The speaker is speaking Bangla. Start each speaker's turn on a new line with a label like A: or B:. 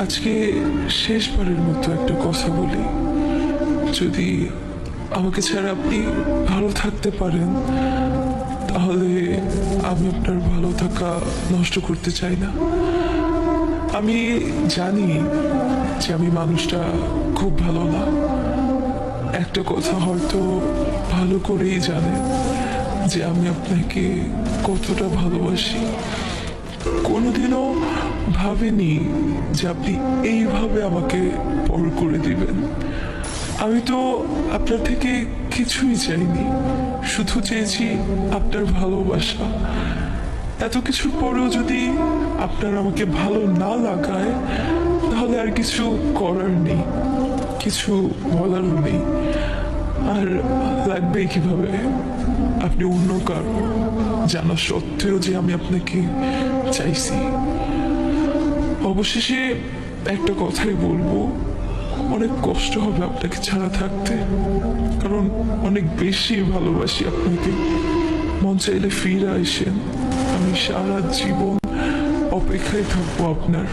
A: আজকে শেষবারের মতো একটা কথা বলি, যদি আমাকে ছাড়া আপনি ভালো থাকতে পারেন তাহলে আমি আপনার ভালো থাকা নষ্ট করতে চাই না। আমি জানি যে আমি মানুষটা খুব ভালো না, একটা কথা হয়তো ভালো করেই জানেন যে আমি আপনাকে কতটা ভালোবাসি। কোনোদিনও ভাবিনি যে আপনি এইভাবে আমাকে পর করে দিবেন। আমি তো আপনার থেকে কিছুই চাইনি, শুধু চেয়েছি আপনার ভালোবাসা। এত কিছুর পরেও যদি আপনার আমাকে ভালো না লাগায় তাহলে আর কিছু করার নেই, কিছু বলারও নেই। আর লাগবে কিভাবে আপনি অন্য কারো জানা সত্ত্বেও যে আমি আপনাকে চাইছি। অবশেষে একটা কথাই বলবো, অনেক কষ্ট হবে আপনাকে ছাড়া থাকতে, কারণ অনেক বেশি ভালোবাসি আপনাকে। মন চাইলে ফিরে আসেন, আমি সারা জীবন অপেক্ষায় থাকবো আপনার।